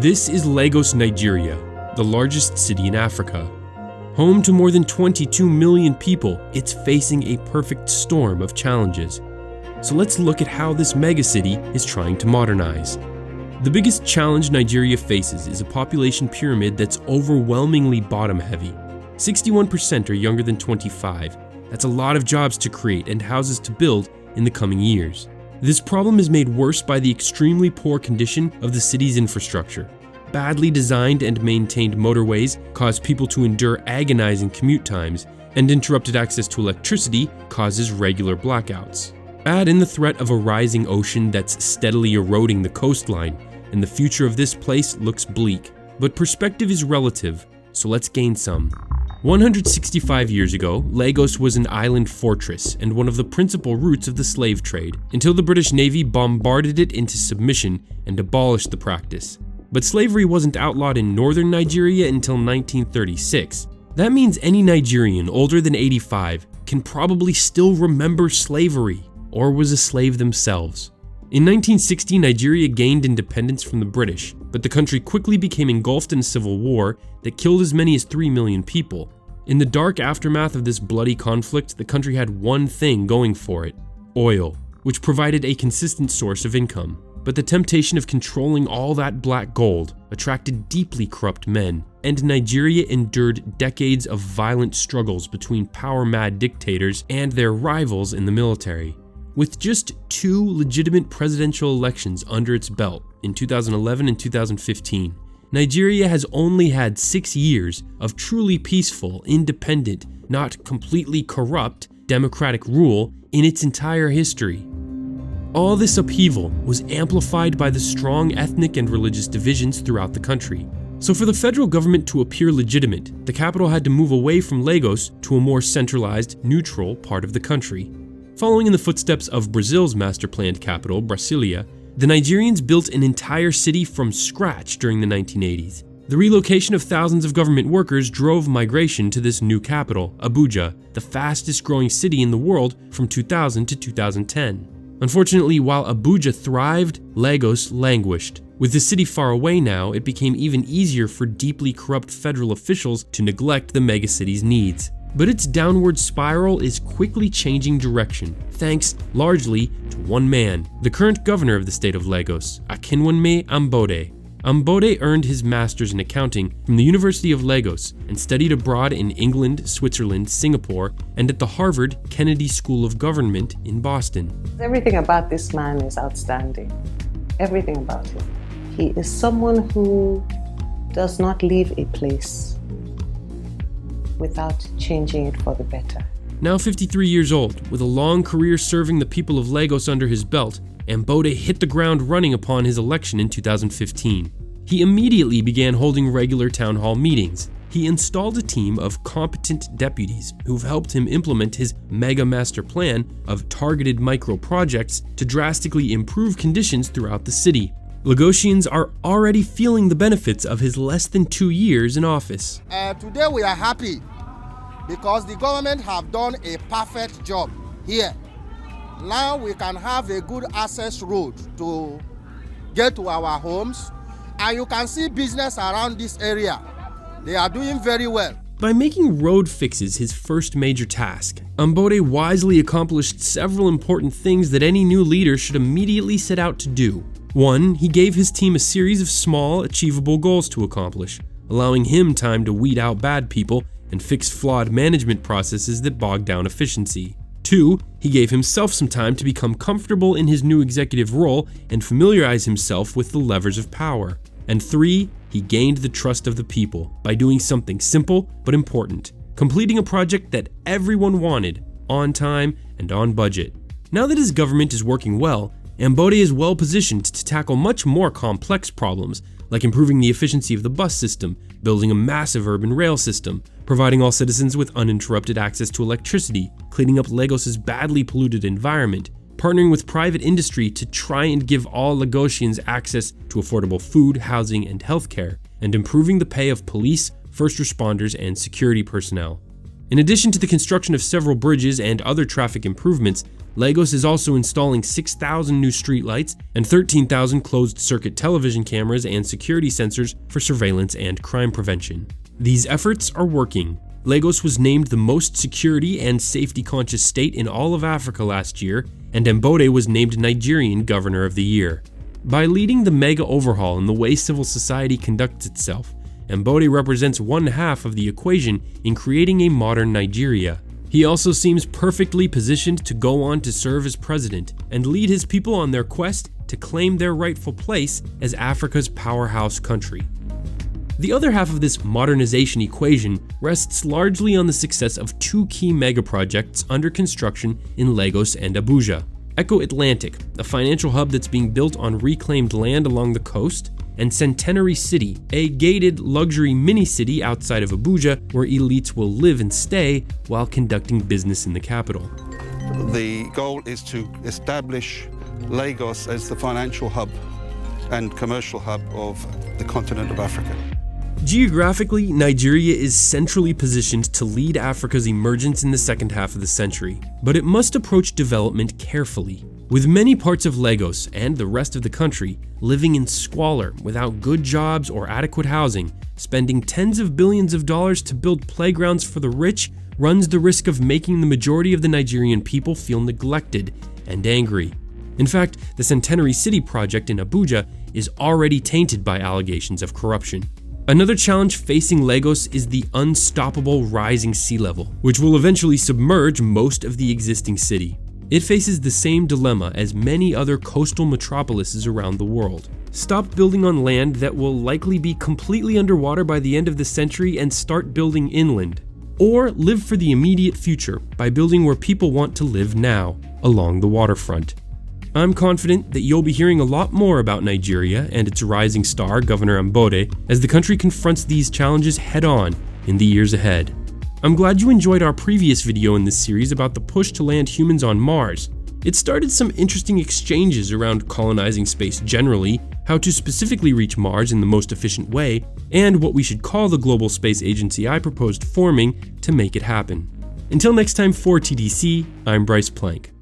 This is Lagos, Nigeria, the largest city in Africa. Home to more than 22 million people, it's facing a perfect storm of challenges. So let's look at how this megacity is trying to modernize. The biggest challenge Nigeria faces is a population pyramid that's overwhelmingly bottom-heavy. 61% are younger than 25. That's a lot of jobs to create and houses to build in the coming years. This problem is made worse by the extremely poor condition of the city's infrastructure. Badly designed and maintained motorways cause people to endure agonizing commute times, and interrupted access to electricity causes regular blackouts. Add in the threat of a rising ocean that's steadily eroding the coastline, and the future of this place looks bleak. But perspective is relative, so let's gain some. 165 years ago, Lagos was an island fortress and one of the principal routes of the slave trade, until the British Navy bombarded it into submission and abolished the practice. But slavery wasn't outlawed in northern Nigeria until 1936. That means any Nigerian older than 85 can probably still remember slavery, or was a slave themselves. In 1960, Nigeria gained independence from the British, but the country quickly became engulfed in a civil war that killed as many as 3 million people. In the dark aftermath of this bloody conflict, the country had one thing going for it: oil, which provided a consistent source of income. But the temptation of controlling all that black gold attracted deeply corrupt men, and Nigeria endured decades of violent struggles between power-mad dictators and their rivals in the military. With just 2 legitimate presidential elections under its belt in 2011 and 2015, Nigeria has only had 6 years of truly peaceful, independent, not completely corrupt, democratic rule in its entire history. All this upheaval was amplified by the strong ethnic and religious divisions throughout the country. So for the federal government to appear legitimate, the capital had to move away from Lagos to a more centralized, neutral part of the country. Following in the footsteps of Brazil's master-planned capital, Brasilia, the Nigerians built an entire city from scratch during the 1980s. The relocation of thousands of government workers drove migration to this new capital, Abuja, the fastest-growing city in the world from 2000 to 2010. Unfortunately, while Abuja thrived, Lagos languished. With the city far away now, it became even easier for deeply corrupt federal officials to neglect the megacity's needs. But its downward spiral is quickly changing direction, thanks largely to one man, the current governor of the state of Lagos, Akinwunmi Ambode. Ambode earned his master's in accounting from the University of Lagos and studied abroad in England, Switzerland, Singapore, and at the Harvard Kennedy School of Government in Boston. Everything about this man is outstanding. Everything about him. He is someone who does not leave a place without changing it for the better. Now 53 years old, with a long career serving the people of Lagos under his belt, Ambode hit the ground running upon his election in 2015. He immediately began holding regular town hall meetings. He installed a team of competent deputies who've helped him implement his mega master plan of targeted micro projects to drastically improve conditions throughout the city. Lagosians are already feeling the benefits of his less than 2 years in office. Today we are happy because the government have done a perfect job here. Now we can have a good access road to get to our homes, and you can see business around this area. They are doing very well. By making road fixes his first major task, Ambode wisely accomplished several important things that any new leader should immediately set out to do. 1, he gave his team a series of small, achievable goals to accomplish, allowing him time to weed out bad people and fix flawed management processes that bog down efficiency. 2, he gave himself some time to become comfortable in his new executive role and familiarize himself with the levers of power. And 3, he gained the trust of the people by doing something simple but important, completing a project that everyone wanted, on time and on budget. Now that his government is working well, Ambode is well positioned to tackle much more complex problems, like improving the efficiency of the bus system, building a massive urban rail system, providing all citizens with uninterrupted access to electricity, cleaning up Lagos's badly polluted environment, partnering with private industry to try and give all Lagosians access to affordable food, housing, and healthcare, and improving the pay of police, first responders, and security personnel. In addition to the construction of several bridges and other traffic improvements, Lagos is also installing 6,000 new streetlights and 13,000 closed-circuit television cameras and security sensors for surveillance and crime prevention. These efforts are working. Lagos was named the most security and safety-conscious state in all of Africa last year, and Ambode was named Nigerian Governor of the Year. By leading the mega overhaul in the way civil society conducts itself, Ambode represents one half of the equation in creating a modern Nigeria. He also seems perfectly positioned to go on to serve as president and lead his people on their quest to claim their rightful place as Africa's powerhouse country. The other half of this modernization equation rests largely on the success of two key megaprojects under construction in Lagos and Abuja. Eco Atlantic, a financial hub that's being built on reclaimed land along the coast, and Centenary City, a gated luxury mini-city outside of Abuja where elites will live and stay while conducting business in the capital. The goal is to establish Lagos as the financial hub and commercial hub of the continent of Africa. Geographically, Nigeria is centrally positioned to lead Africa's emergence in the second half of the century, but it must approach development carefully. With many parts of Lagos and the rest of the country living in squalor without good jobs or adequate housing, spending tens of billions of dollars to build playgrounds for the rich runs the risk of making the majority of the Nigerian people feel neglected and angry. In fact, the Centenary City project in Abuja is already tainted by allegations of corruption. Another challenge facing Lagos is the unstoppable rising sea level, which will eventually submerge most of the existing city. It faces the same dilemma as many other coastal metropolises around the world. Stop building on land that will likely be completely underwater by the end of the century and start building inland. Or live for the immediate future by building where people want to live now, along the waterfront. I'm confident that you'll be hearing a lot more about Nigeria and its rising star, Governor Ambode, as the country confronts these challenges head-on in the years ahead. I'm glad you enjoyed our previous video in this series about the push to land humans on Mars. It started some interesting exchanges around colonizing space generally, how to specifically reach Mars in the most efficient way, and what we should call the global space agency I proposed forming to make it happen. Until next time for TDC, I'm Bryce Plank.